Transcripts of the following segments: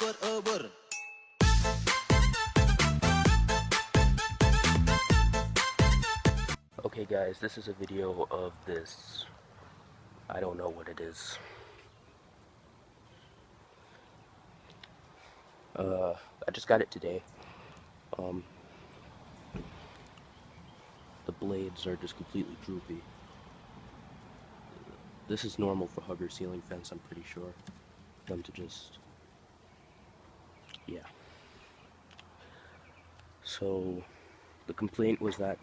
Okay guys, this is a video of this, I don't know what it is. I just got it today. The blades are just completely droopy. This is normal for hugger ceiling fence, I'm pretty sure. Them to just, yeah. So, the complaint was that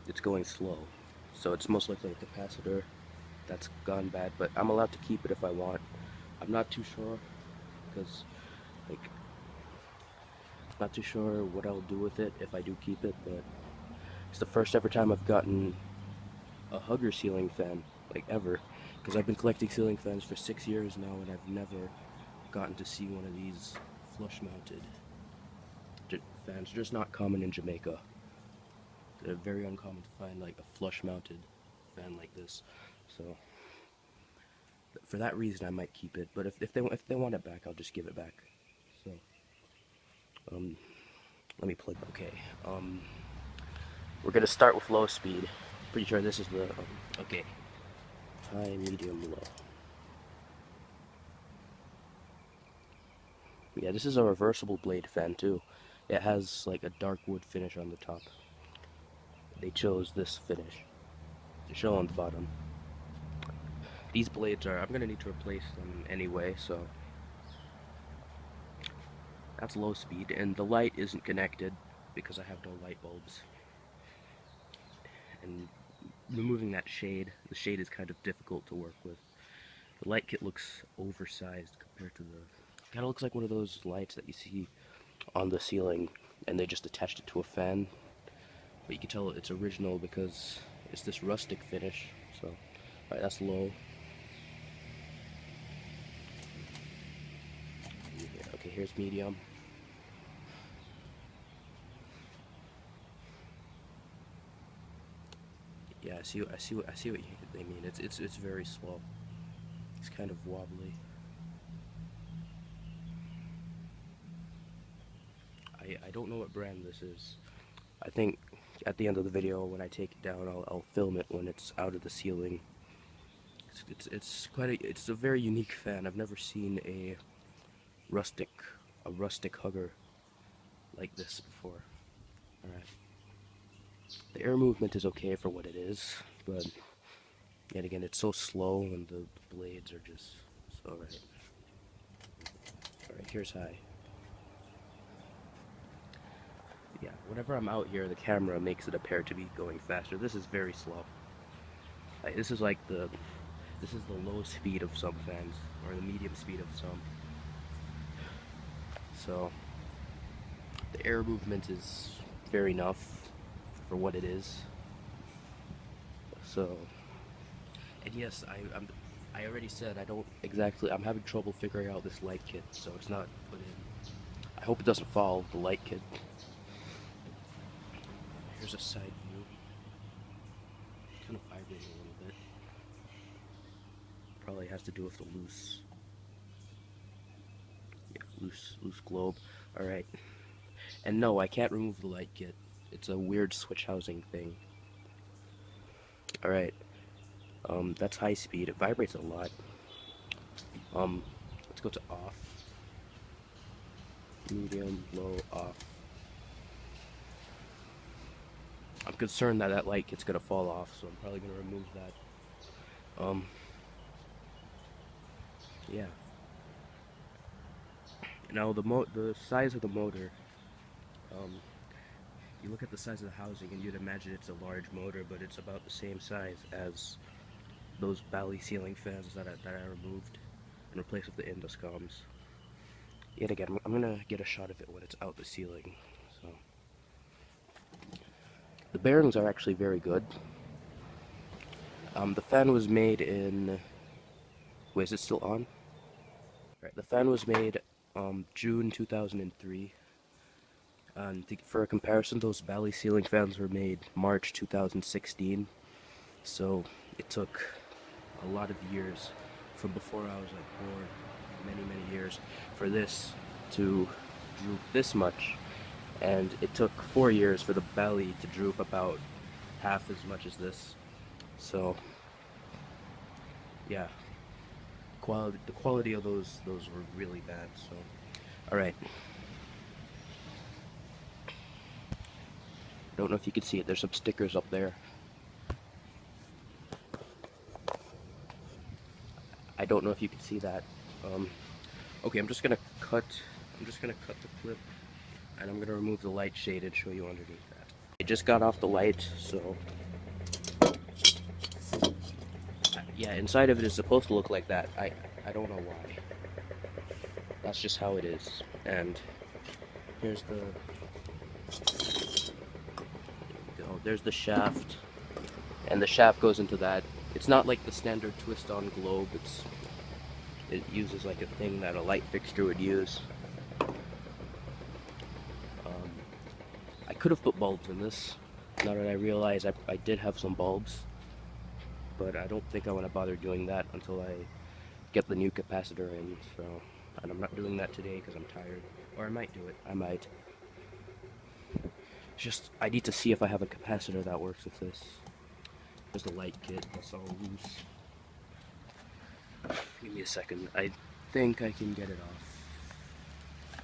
it's going slow. So it's most likely a capacitor that's gone bad, but I'm allowed to keep it if I want. I'm not too sure, because, like, not too sure what I'll do with it if I do keep it, but it's the first ever time I've gotten a hugger ceiling fan, like ever, because I've been collecting ceiling fans for 6 years now, and I've never gotten to see one of these flush-mounted fans. They're just not common in Jamaica. They're very uncommon to find like a flush-mounted fan like this. So for that reason, I might keep it. But if they want it back, I'll just give it back. So let me plug. Okay. We're gonna start with low speed. Pretty sure this is the okay. High, medium, low. Yeah, this is a reversible blade fan too. It has like a dark wood finish on the top. They chose this finish to show on the bottom. These blades are, I'm gonna need to replace them anyway, so that's low speed, and the light isn't connected because I have no light bulbs. And removing that shade, the shade is kind of difficult to work with. The light kit looks oversized compared to the, kind of looks like one of those lights that you see on the ceiling, and they just attached it to a fan. But you can tell it's original because it's this rustic finish. So, alright, that's low. Yeah, okay, here's medium. Yeah, I see what they mean. It's very slow. It's kind of wobbly. I don't know what brand this is. I think at the end of the video, when I take it down, I'll film it when it's out of the ceiling. It's a very unique fan. I've never seen a rustic hugger like this before. All right. The air movement is okay for what it is, but yet again, it's so slow, and the blades are just so right. All right, here's high. Yeah, whenever I'm out here, the camera makes it appear to be going faster. This is very slow. This is the low speed of some fans, or the medium speed of some. So the air movement is fair enough for what it is. So, and yes, I already said I don't exactly. I'm having trouble figuring out this light kit, so it's not put in. I hope it doesn't fall, the light kit. Here's a side view. It's kind of vibrating a little bit. Probably has to do with the loose globe. Alright. And no, I can't remove the light kit. It's a weird switch housing thing. Alright. That's high speed. It vibrates a lot. Let's go to off. Medium, low, off. I'm concerned that light kit's gonna fall off, so I'm probably gonna remove that. Yeah. Now the size of the motor. You look at the size of the housing, and you'd imagine it's a large motor, but it's about the same size as those Bally ceiling fans that I removed and replaced with the Indoscoms. Yet again, I'm gonna get a shot of it when it's out the ceiling. So. The bearings are actually very good. The fan was made in... Wait, is it still on? Right, the fan was made June 2003. And for a comparison, those Bally ceiling fans were made March 2016. So it took a lot of years from before I was like born many years for this to droop this much, and it took 4 years for the belly to droop about half as much as this. So yeah, the quality of those were really bad. So all right, don't know if you can see it, there's some stickers up there. I don't know if you can see that. Okay, I'm just gonna cut the clip, and I'm gonna remove the light shade and show you underneath that. I just got off the light, so yeah, inside of it is supposed to look like that. I don't know why. That's just how it is. And here's there's the shaft, and the shaft goes into that. It's not like the standard twist-on globe. It uses like a thing that a light fixture would use. I could have put bulbs in this. Now that I realize I did have some bulbs, but I don't think I want to bother doing that until I get the new capacitor in. So, and I'm not doing that today because I'm tired. Or I might do it. I might. Just, I need to see if I have a capacitor that works with this. There's the light kit, that's all loose. Give me a second. I think I can get it off.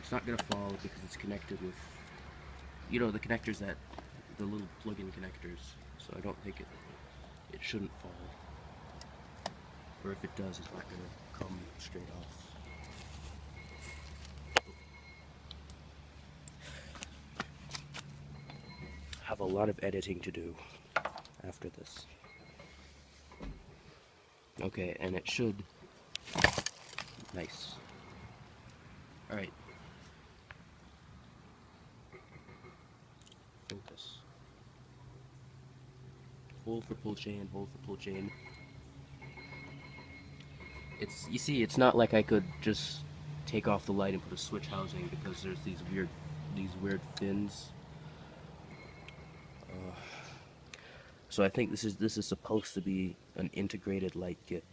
It's not gonna fall because it's connected with, you know, the connectors that, the little plug-in connectors. So I don't think it shouldn't fall. Or if it does, it's not gonna come straight off. Have a lot of editing to do after this. Okay, and it should. Nice. Alright. Focus. Hold for pull chain, hold for pull chain. You see, it's not like I could just take off the light and put a switch housing because there's these weird fins. So I think this is supposed to be an integrated light kit,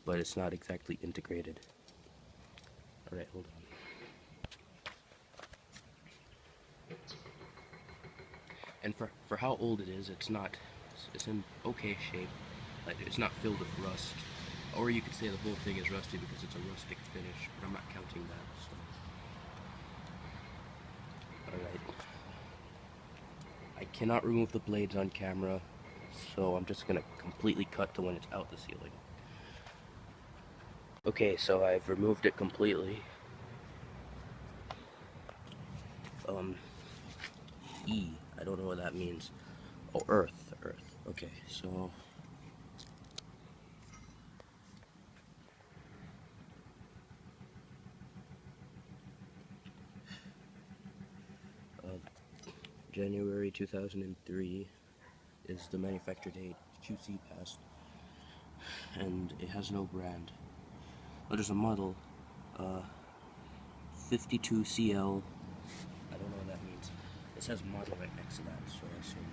but it's not exactly integrated. All right, hold on. And for how old it is, it's in okay shape. Like, it's not filled with rust. Or you could say the whole thing is rusty because it's a rustic finish, but I'm not counting that. So. All right. I cannot remove the blades on camera, so I'm just gonna completely cut to when it's out the ceiling. Okay, so I've removed it completely. I don't know what that means. Oh, earth. Okay, so January 2003 is the manufacture date. QC passed, and it has no brand. But there's a model, 52CL. I don't know what that means. It says model right next to that, so I assume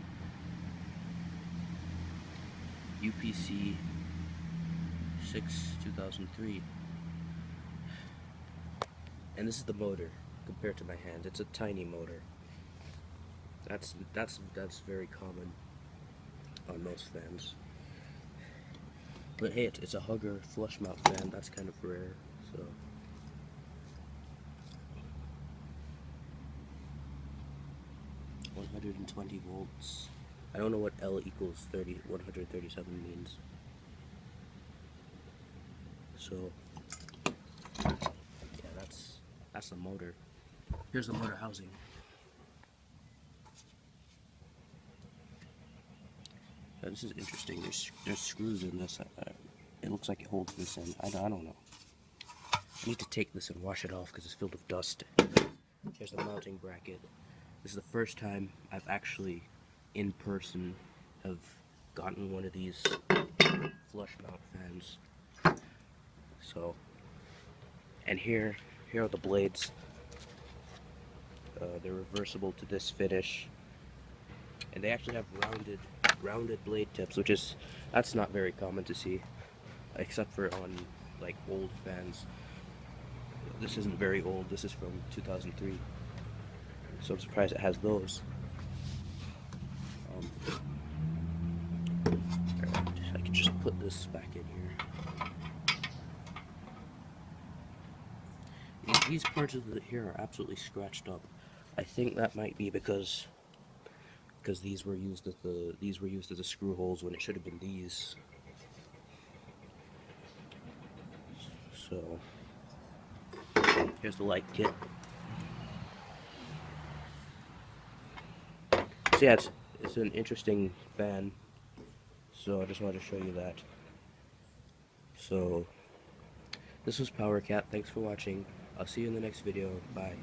UPC 6/2003. And this is the motor compared to my hand. It's a tiny motor. That's very common on most fans. But hey, it's a Hugger flush mount fan. That's kind of rare. So 120 volts. I don't know what L equals 137 means. So yeah, that's the motor. Here's the motor housing. This is interesting. There's screws in this. It looks like it holds this in. I don't know. I need to take this and wash it off because it's filled with dust. Here's the mounting bracket. This is the first time I've actually, in person, have gotten one of these flush mount fans. So, and here are the blades. They're reversible to this finish, and they actually have rounded blade tips, that's not very common to see, except for on like old fans. This isn't very old. This is from 2003. So I'm surprised it has those. I can just put this back in here. These parts of the here are absolutely scratched up. I think that might be because these were used as the screw holes when it should have been these. So here's the light kit. So yeah, it's an interesting fan. So I just wanted to show you that. So this was Power Cat. Thanks for watching. I'll see you in the next video. Bye.